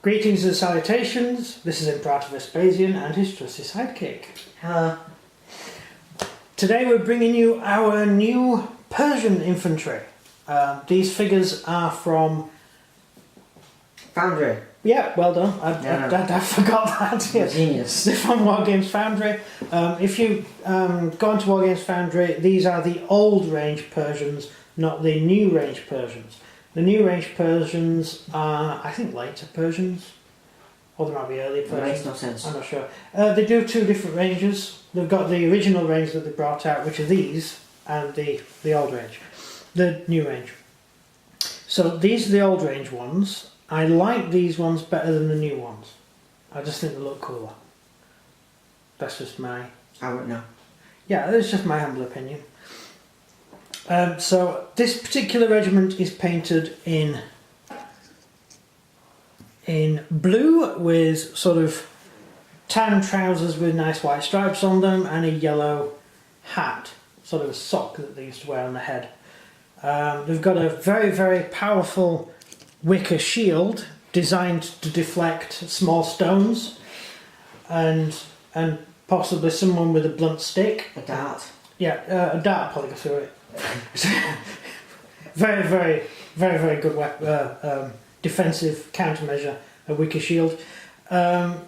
Greetings and salutations. This is Imperator Vespasian and his trusty sidekick. Hello. Today we're bringing you our new Persian Infantry. These figures are from... Foundry. Yeah, well done. I forgot that. Yes. Genius. They're from Wargames Foundry. If you go onto Wargames Foundry, these are the old range Persians, not the new range Persians. The new range Persians are, I think, later Persians. Or they might be early Persians. That makes no sense. I'm not sure. They do two different ranges. They've got the original range that they brought out, which are these, and the old range. The new range. So these are the old range ones. I like these ones better than the new ones. I just think they look cooler. That's just my... I wouldn't know. Yeah, that's just my humble opinion. So this particular regiment is painted in blue with sort of tan trousers with nice white stripes on them and a yellow hat, sort of a sock that they used to wear on the head. They've got a very, very powerful wicker shield designed to deflect small stones and possibly someone with a blunt stick. A dart. Yeah, a dart probably go through it. Very, very, very, very good defensive countermeasure, a wicker shield. Yeah,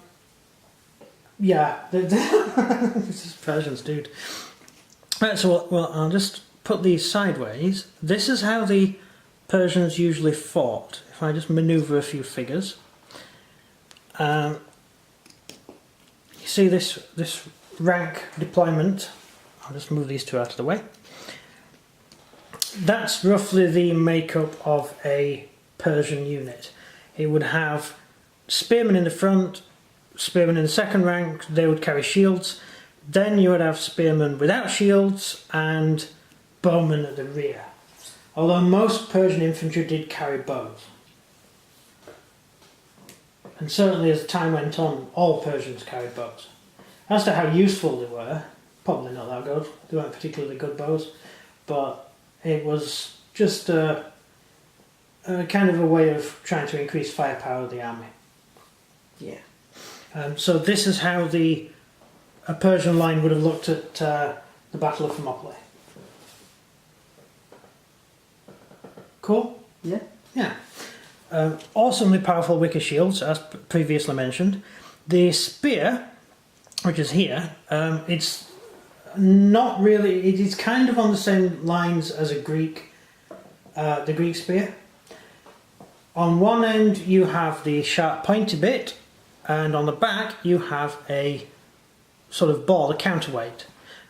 this is Persians, dude. Right, so well, I'll just put these sideways. This is how the Persians usually fought. If I just manoeuvre a few figures, you see this rank deployment. I'll just move these two out of the way. That's roughly the makeup of a Persian unit. It would have spearmen in the front, spearmen in the second rank, they would carry shields. Then you would have spearmen without shields and bowmen at the rear. Although most Persian infantry did carry bows. And certainly as time went on, all Persians carried bows. As to how useful they were, probably not that good. They weren't particularly good bows, but it was just a kind of a way of trying to increase firepower of the army. Yeah. So this is how a Persian line would have looked at the Battle of Thermopylae. Cool? Yeah. Yeah. Awesomely powerful wicker shields, as previously mentioned. The spear, which is here, it's not really, it is kind of on the same lines as the Greek spear. On one end you have the sharp pointy bit, and on the back you have a sort of ball, a counterweight.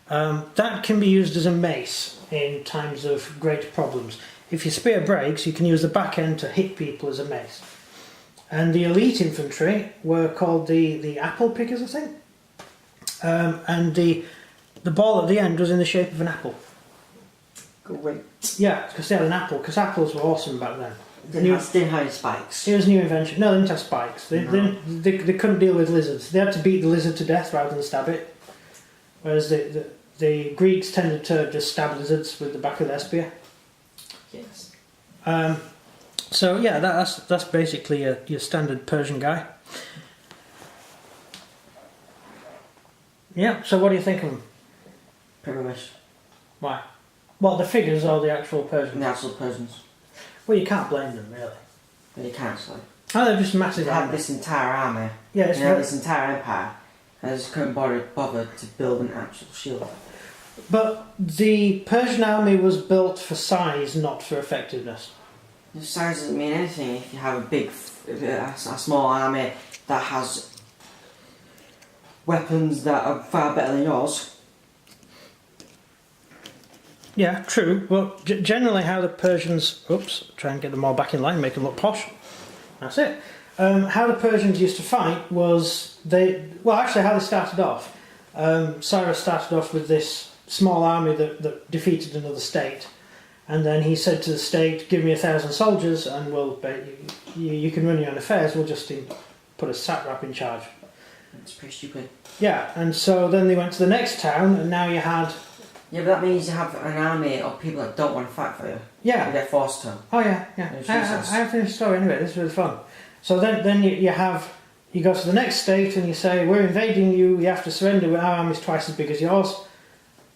That can be used as a mace in times of great problems. If your spear breaks, you can use the back end to hit people as a mace. And the elite infantry were called the apple pickers, I think. And the ball at the end was in the shape of an apple. Great. Yeah, because they had an apple, because apples were awesome back then. Didn't have spikes. It was a new invention. No, they didn't have spikes. They couldn't deal with lizards. They had to beat the lizard to death rather than stab it. Whereas the Greeks tended to just stab lizards with the back of their spear. Yes. So yeah, that's basically your standard Persian guy. Yeah, so what do you think of them? Pretty much. Why? Well, the figures or the actual Persians? The actual Persians. Well, you can't blame them, really. But you can't, so. Oh, they're just massive They had army. this entire army. Yeah, They had this entire empire. And they just couldn't bother to build an actual shield. But the Persian army was built for size, not for effectiveness. The size doesn't mean anything if you have a small army that has weapons that are far better than yours. Yeah, true. Well, generally how the Persians... Oops, try and get them all back in line, make them look posh. That's it. How the Persians used to fight was... Well, actually how they started off. Cyrus started off with this small army that defeated another state. And then he said to the state, give me 1,000 soldiers and you can run your own affairs, we'll just put a satrap in charge. It's pretty stupid. Yeah, and so then they went to the next town and now you had... Yeah, but that means you have an army of people that don't want to fight for you. Yeah. And they're forced to. Oh yeah, yeah. I have finished the story anyway, this was really fun. So then you go to the next state and you say, we're invading you, you have to surrender, our army's twice as big as yours.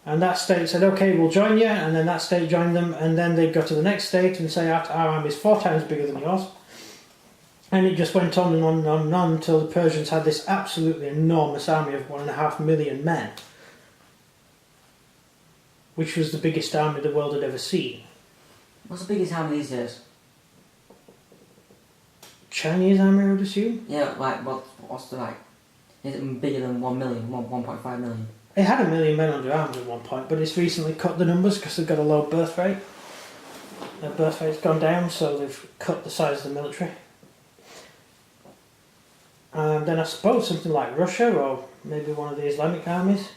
And that state said, okay, we'll join you, and then that state joined them, and then they'd go to the next state and say, our army's 4 times bigger than yours. And it just went on and on and on and on until the Persians had this absolutely enormous army of 1.5 million men, which was the biggest army the world had ever seen. What's the biggest army these days? Chinese army, I would assume? Yeah, like, what's the, like, is it bigger than 1 million, 1.5 million? It had 1 million men under arms at one point, but it's recently cut the numbers because they've got a low birth rate. Their birth rate's gone down, so they've cut the size of the military. And then I suppose something like Russia, or maybe one of the Islamic armies.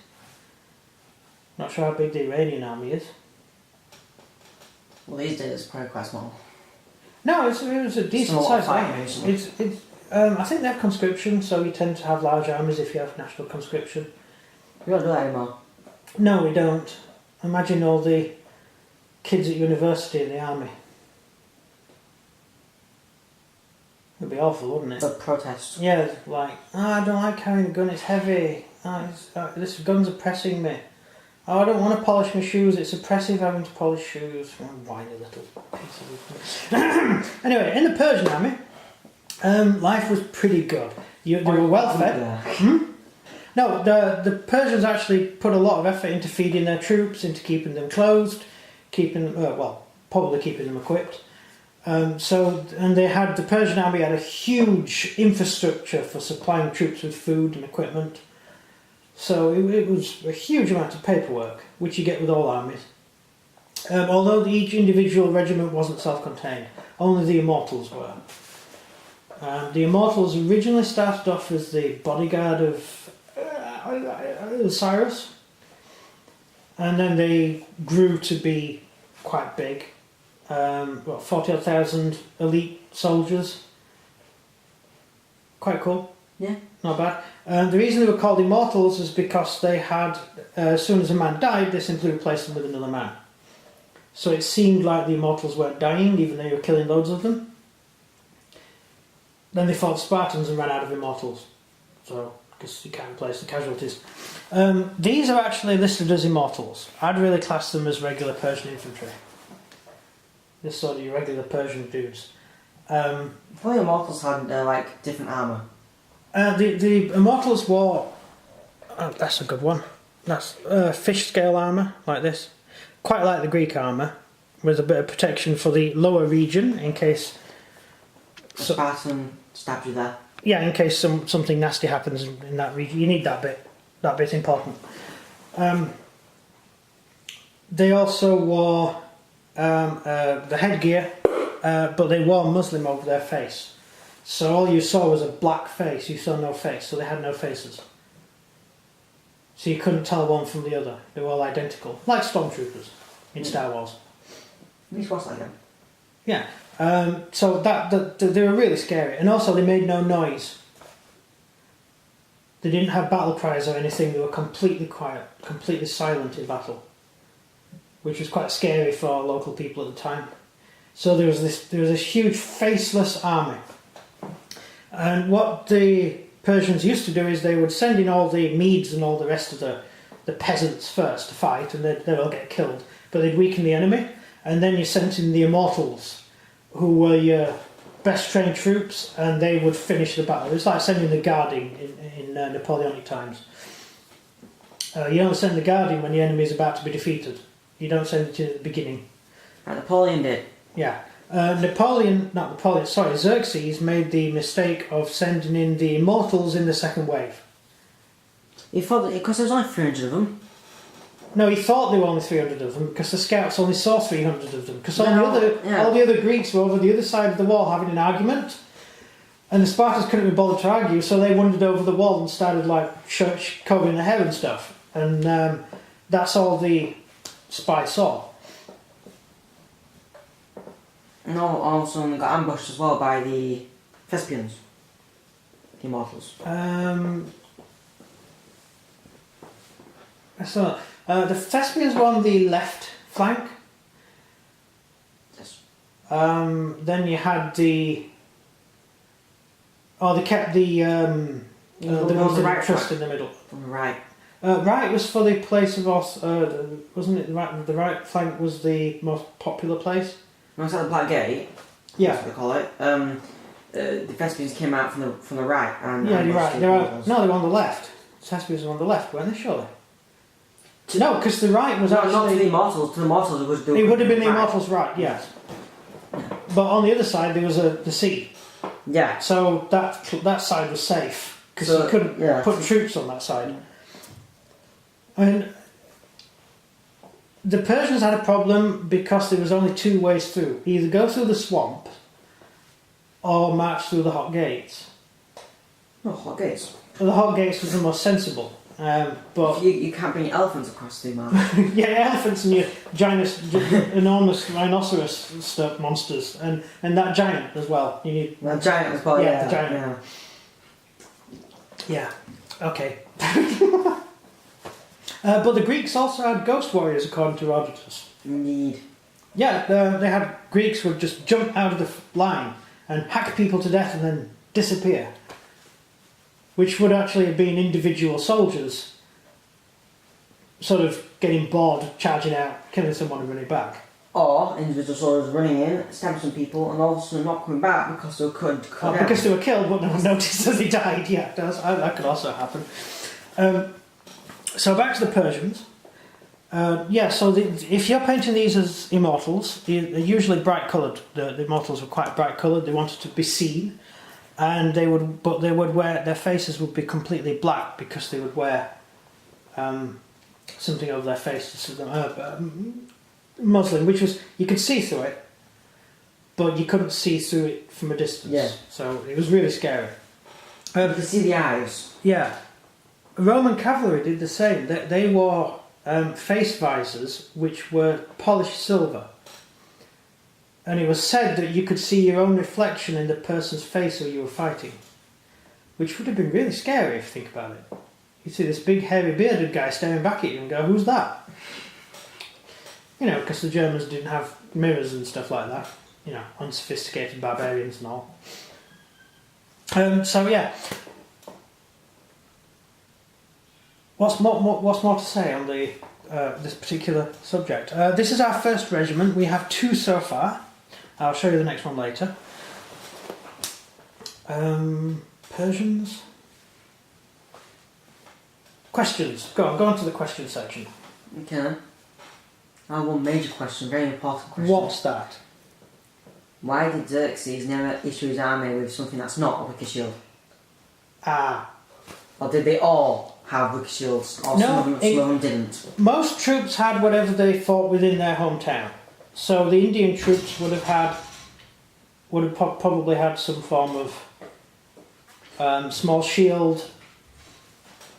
Not sure how big the Iranian army is. Well, these days it's probably quite small. No, it was a decent sized army. I think they have conscription, so you tend to have large armies if you have national conscription. We don't do that anymore. No, we don't. Imagine all the kids at university in the army. It'd be awful, wouldn't it? The protest. Yeah, like, I don't like carrying a gun, it's heavy. This gun's oppressing me. I don't want to polish my shoes, it's oppressive having to polish shoes. Whiny little piece of... Anyway, in the Persian army, life was pretty good. They were well fed. No, the Persians actually put a lot of effort into feeding their troops, into keeping them clothed, probably keeping them equipped. And the Persian army had a huge infrastructure for supplying troops with food and equipment. So it was a huge amount of paperwork, which you get with all armies. Although each individual regiment wasn't self-contained, only the Immortals were. The Immortals originally started off as the bodyguard of Cyrus, and then they grew to be quite big. 40,000 elite soldiers. Quite cool. Yeah. Not bad. The reason they were called Immortals is because they had, as soon as a man died, they simply replaced them with another man. So it seemed like the Immortals weren't dying, even though you were killing loads of them. Then they fought Spartans and ran out of Immortals. So, because you can't replace the casualties. These are actually listed as Immortals. I'd really class them as regular Persian infantry. This sort of your regular Persian dudes. Probably Immortals had like different armour. The Immortals wore... that's a good one. That's fish scale armour, like this. Quite like the Greek armour, with a bit of protection for the lower region, in case... Spartan stabs you there. Yeah, in case something nasty happens in that region. You need that bit. That bit's important. They also wore the headgear, but they wore muslin over their face. So all you saw was a black face, you saw no face, so they had no faces. So you couldn't tell one from the other. They were all identical, like stormtroopers in Star Wars. These was like them. Yeah, so they were really scary, and also they made no noise. They didn't have battle cries or anything, they were completely quiet, completely silent in battle, which was quite scary for local people at the time. So there was this huge faceless army. And what the Persians used to do is they would send in all the Medes and all the rest of the peasants first to fight, and they'd all get killed. But they'd weaken the enemy, and then you sent in the Immortals, who were your best trained troops, and they would finish the battle. It was like sending the Guardian in Napoleonic times. You only send the Guardian when the enemy is about to be defeated. You don't send it in at the beginning. Like Napoleon did. Yeah. Xerxes made the mistake of sending in the Immortals in the second wave. He thought because there was only 300 of them. No, he thought there were only 300 of them because the scouts only saw 300 of them. Because all the other Greeks were over the other side of the wall having an argument, and the Spartans couldn't be bothered to argue, so they wandered over the wall and started like combing their hair and stuff. And that's all the spies saw. No, also they got ambushed as well by the Thespians, the Immortals. The Thespians were on the left flank. Yes. Then you had the Oh, they kept the ones that right trust track. in the middle. On the right. Right was for the place of wasn't it? The right flank was the most popular place. When I was at the Black Gate, Yeah. that's what they call it. The Thespians came out from the right and Yeah, you're right. They were, Immortals. no, they were on the left. Thespians were on the left, weren't they? Surely. No, because the right was No, actually. not to the Immortals. To the Immortals, It would have been the right. Immortals' right, yes. But on the other side there was the sea, Yeah. so that side was safe because So, you couldn't yeah. put troops on that side. And the Persians had a problem because there was only two ways through: either go through the swamp or march through the hot gates. No, hot gates. Well, the hot gates was the most sensible, but You can't bring elephants across the map. yeah, elephants and your enormous rhinoceros stuff monsters, and that giant as well. You need The giant as well, Yeah, yeah. the giant. yeah, okay. But the Greeks also had ghost warriors, according to Herodotus. Indeed. Yeah, they had Greeks would just jump out of the line and hack people to death and then disappear, which would actually have been individual soldiers sort of getting bored, charging out, killing someone and running back. Or individual soldiers running in, stabbing some people, and all of a sudden not coming back because they were cut down. Because they were killed, but no one noticed that they died. Yeah, that could also happen. So back to the Persians. So if you're painting these as immortals, they're usually bright coloured. The immortals were quite bright coloured. They wanted to be seen, and they would wear, their faces would be completely black because they would wear something over their faces, muslin, which was, you could see through it, but you couldn't see through it from a distance. Yeah. So it was really scary. You could see the eyes. Yeah. Roman cavalry did the same. They wore face visors which were polished silver. And it was said that you could see your own reflection in the person's face who you were fighting. Which would have been really scary if you think about it. You'd see this big hairy bearded guy staring back at you and go, who's that? You know, because the Germans didn't have mirrors and stuff like that. You know, unsophisticated barbarians and all. So yeah. What's more to say on the this particular subject? This is our first regiment. We have two so far. I'll show you the next one later. Persians. Questions. Go on to the question section. Okay. I have one major question, very important question. What's that? Why did Xerxes never issue his army with something that's not a wicker shield? Or did they all have wicker shields? Or No, some of them didn't? Most troops had whatever they fought within their hometown. So the Indian troops would have probably had some form of small shield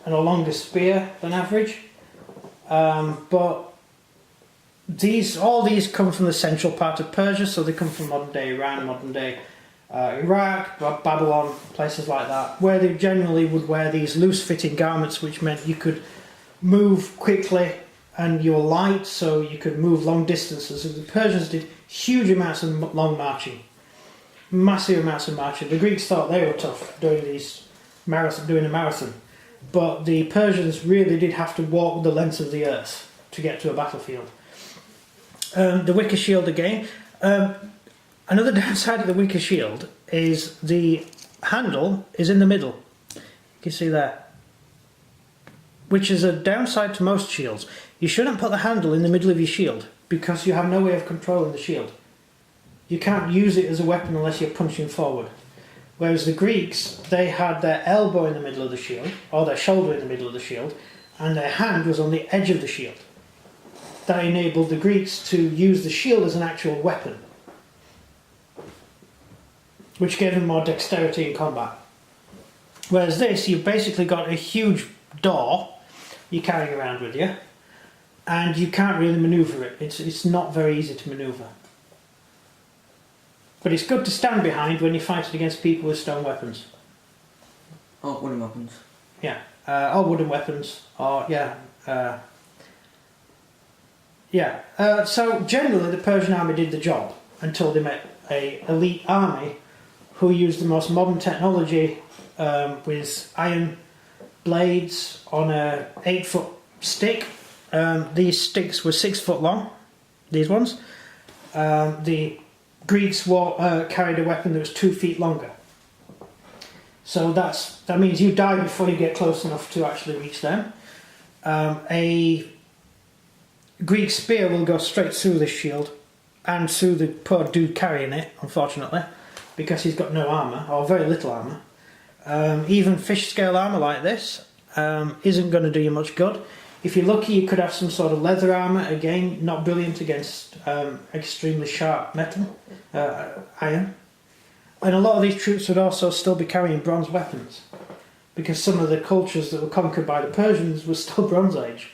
and a longer spear than average. But all these come from the central part of Persia, so they come from modern day Iran, modern day Iraq, Babylon, places like that, where they generally would wear these loose-fitting garments, which meant you could move quickly and you were light, so you could move long distances. The Persians did huge amounts of long marching, massive amounts of marching. The Greeks thought they were tough doing a marathon, but the Persians really did have to walk the length of the earth to get to a battlefield. The wicker shield again. Another downside of the wicker shield is the handle is in the middle. You can see there. Which is a downside to most shields. You shouldn't put the handle in the middle of your shield because you have no way of controlling the shield. You can't use it as a weapon unless you're punching forward. Whereas the Greeks, they had their elbow in the middle of the shield, or their shoulder in the middle of the shield, and their hand was on the edge of the shield. That enabled the Greeks to use the shield as an actual weapon, which gave them more dexterity in combat. Whereas this, you've basically got a huge door you're carrying around with you, and you can't really manoeuvre it. It's not very easy to manoeuvre. But it's good to stand behind when you're fighting against people with stone weapons. Oh, wooden weapons. Yeah, or wooden weapons, or so generally the Persian army did the job until they met an elite army who used the most modern technology with iron blades on a 8-foot stick. These sticks were 6 foot long, these ones. The Greeks carried a weapon that was 2 feet longer. So that means you die before you get close enough to actually reach them. A Greek spear will go straight through this shield and through the poor dude carrying it, unfortunately, because he's got no armour, or very little armour. Even fish scale armour like this isn't going to do you much good. If you're lucky, you could have some sort of leather armour, again, not brilliant against extremely sharp metal, iron. And a lot of these troops would also still be carrying bronze weapons, because some of the cultures that were conquered by the Persians were still Bronze Age.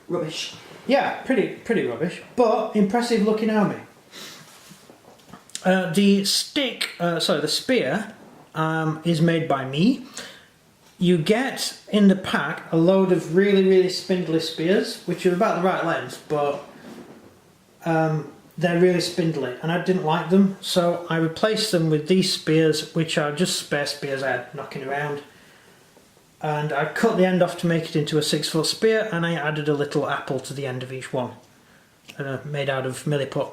Rubbish. Yeah, pretty rubbish, but impressive looking army. The spear is made by me. You get in the pack a load of really spindly spears, which are about the right length, but they're really spindly, and I didn't like them, so I replaced them with these spears, which are just spare spears I had knocking around. And I cut the end off to make it into a 6-foot spear, and I added a little apple to the end of each one, made out of milliput.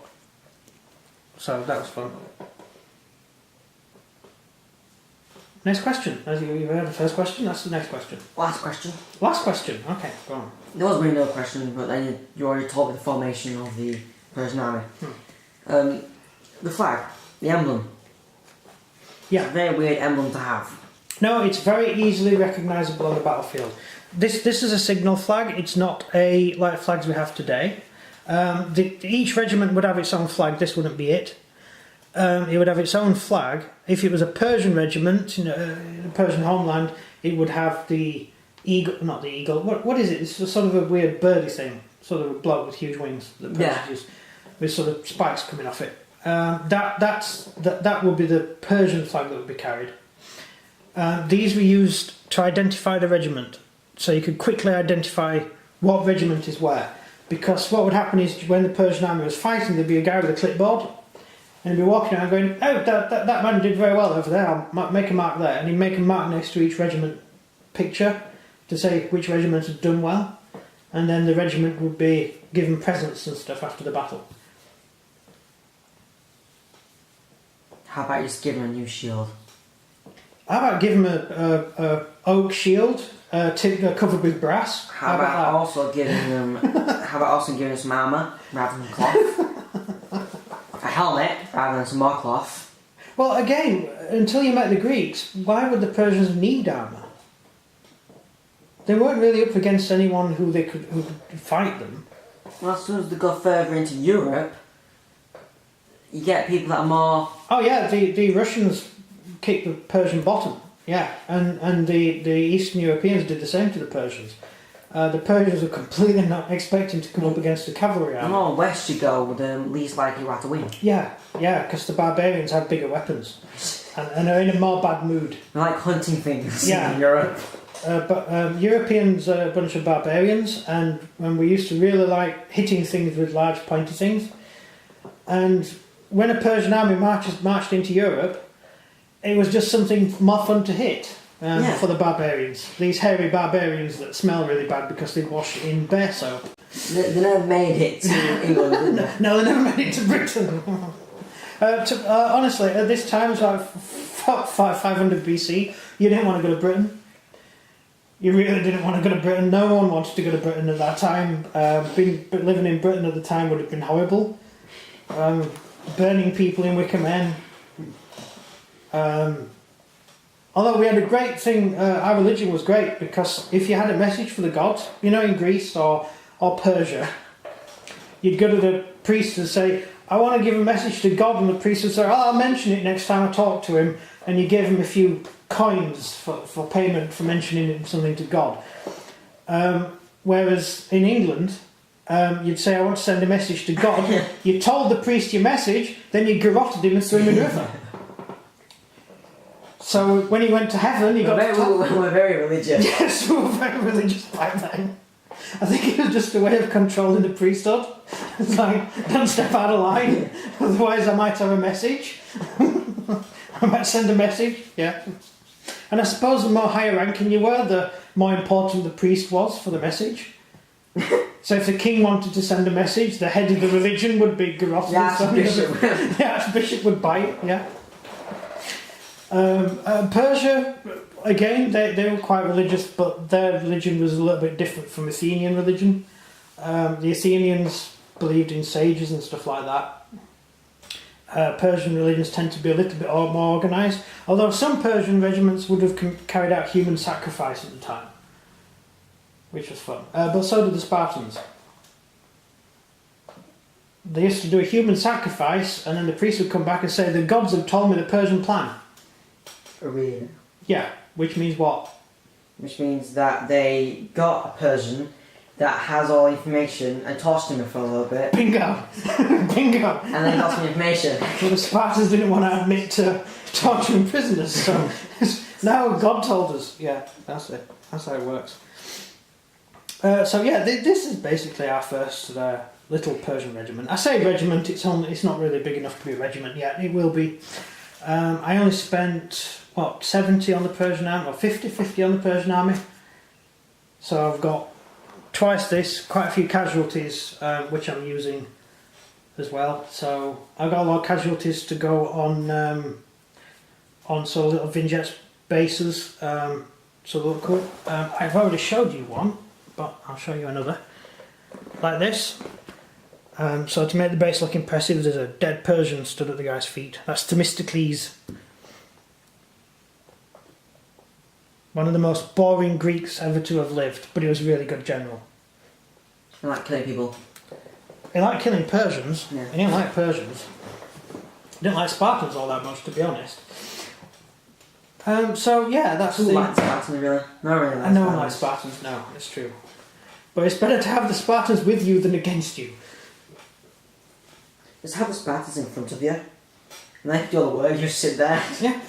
So that was fun. Next question. As you heard the first question, that's the next question. Last question. Last question. Okay, go on. There was really no question, but then you already told me the formation of the Persian army. The flag, the emblem. Yeah. It's a very weird emblem to have. No, it's very easily recognisable on the battlefield. This is a signal flag. It's not like flags we have today. Each regiment would have its own flag. This wouldn't be it. It would have its own flag. If it was a Persian regiment, the Persian homeland, it would have the eagle. Not the eagle. What is it? It's sort of a weird birdie thing. Sort of a bloke with huge wings that Persians use, with sort of spikes coming off it. That would be the Persian flag that would be carried. These were used to identify the regiment, so you could quickly identify what regiment is where. Because what would happen is when the Persian army was fighting, there'd be a guy with a clipboard, and he'd be walking around going, "Oh, that man did very well over there. I'll make a mark there," and he'd make a mark next to each regiment picture to say which regiment had done well, and then the regiment would be given presents and stuff after the battle. How about you just give him a new shield? How about give him a oak shield covered with brass? How about also giving them some armour rather than cloth? A helmet rather than some more cloth? Well, again, until you met the Greeks, why would the Persians need armour? They weren't really up against anyone who could fight them. Well, as soon as they go further into Europe, you get people that are more... Oh yeah, the Russians kicked the Persian bottom, yeah, and the Eastern Europeans did the same to the Persians. The Persians were completely not expecting to come up against a cavalry army. The more west you go, the least likely you are to win. Yeah, because the barbarians have bigger weapons and are in a more bad mood. They like hunting things in Europe. But Europeans are a bunch of barbarians, and we used to really like hitting things with large pointy things. And when a Persian army marched into Europe, it was just something more fun to hit for the barbarians. These hairy barbarians that smell really bad because they wash in bear soap. They never made it to England, did they? No, they never made it to Britain. Honestly, at this time, it was like 500 BC, you didn't want to go to Britain. You really didn't want to go to Britain. No one wanted to go to Britain at that time. Living in Britain at the time would have been horrible. Burning people in wicker men. Although we had a great thing, our religion was great, because if you had a message for the gods, in Greece or Persia, you'd go to the priest and say, "I want to give a message to God," and the priest would say, "Oh, I'll mention it next time I talk to him," and you gave him a few coins for payment for mentioning something to God. Whereas in England, you'd say, "I want to send a message to God." You told the priest your message, then you garroted him and threw him in the river. So when he went to heaven, he got... We're very religious. Yes, we were very religious back then. I think it was just a way of controlling the priesthood. It's like, don't step out of line, otherwise I might have a message. I might send a message, yeah. And I suppose the more higher ranking you were, the more important the priest was for the message. So if the king wanted to send a message, the head of the religion would be Garrosh. The archbishop. The archbishop would buy it, yeah. Persia, again, they were quite religious, but their religion was a little bit different from Athenian religion. The Athenians believed in sages and stuff like that. Persian religions tend to be a little bit more organised, although some Persian regiments would have carried out human sacrifice at the time, which was fun. But so did the Spartans. They used to do a human sacrifice, and then the priest would come back and say, the gods have told me the Persian plan. Really? Yeah, which means what? Which means that they got a Persian that has all information and tossed him for a little bit. Bingo! Bingo! And then got some information. Well, the Spartans didn't want to admit to torturing prisoners, so now God told us. Yeah, that's it. That's how it works. So yeah, this is basically our first little Persian regiment. I say regiment, it's not really big enough to be a regiment yet. It will be. I only spent, 70 on the Persian army, or 50 on the Persian army. So I've got twice this, quite a few casualties, which I'm using as well. So I've got a lot of casualties to go on sort of little vignettes bases. So they look cool. I've already showed you one, but I'll show you another. Like this. So to make the base look impressive, there's a dead Persian stood at the guy's feet. That's Themistocles. One of the most boring Greeks ever to have lived, but he was a really good general. I like killing people. He liked killing Persians. Yeah. He didn't like Persians. He didn't like Spartans all that much, to be honest. So yeah, that's Who likes Spartans, really? No, really. No one likes Spartans, no, it's true. But it's better to have the Spartans with you than against you. Just have the Spartans in front of you. And then if you do all the work, you just sit there. Yeah.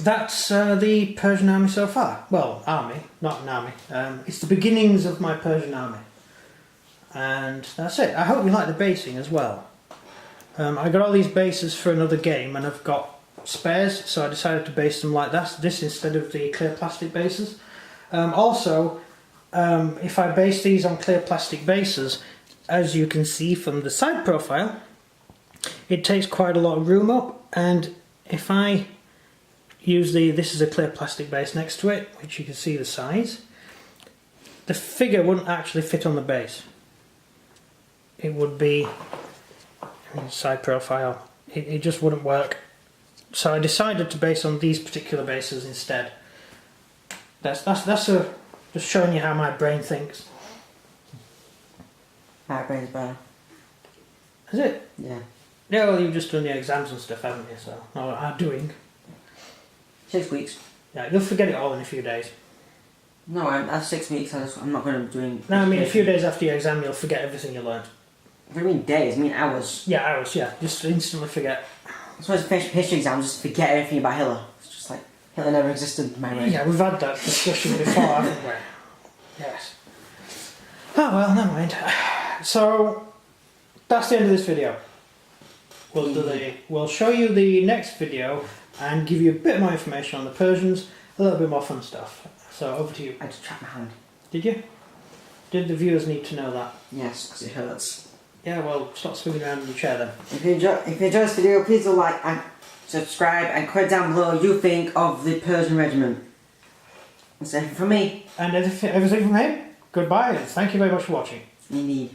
That's the Persian army so far. Well, army, not an army. It's the beginnings of my Persian army. And that's it. I hope you like the basing as well. I got all these bases for another game, and I've got spares, so I decided to base them like this instead of the clear plastic bases. Also, if I base these on clear plastic bases, as you can see from the side profile, it takes quite a lot of room up, and if I use this is a clear plastic base next to it, which you can see the size, the figure wouldn't actually fit on the base. It would be side profile. It just wouldn't work. So I decided to base on these particular bases instead. That's just showing you how my brain thinks. My brain's better. Is it? Yeah. Yeah, well, you've just done the exams and stuff, haven't you? So, or are doing. 6 weeks. Yeah, you'll forget it all in a few days. No, that's 6 weeks. I'm not going to be doing. No, I mean a few days after your exam, you'll forget everything you learned. I don't mean days. I mean hours. Yeah, hours. Yeah, just instantly forget. I'm supposed to finish a history exam, just forget everything about Hitler. It's just like Hitler never existed in my brain. Yeah, we've had that discussion before, haven't we? Yes. Oh well, never mind. So that's the end of this video. We'll show you the next video and give you a bit more information on the Persians, a little bit more fun stuff. So over to you. I just trapped my hand. Did you? Did the viewers need to know that? Yes, because it hurts. Yeah, well, stop swinging around in the chair then. If you enjoy this video, please do like and subscribe and comment down below what you think of the Persian regiment. That's everything from me. And everything from him. Goodbye, and thank you very much for watching. Indeed.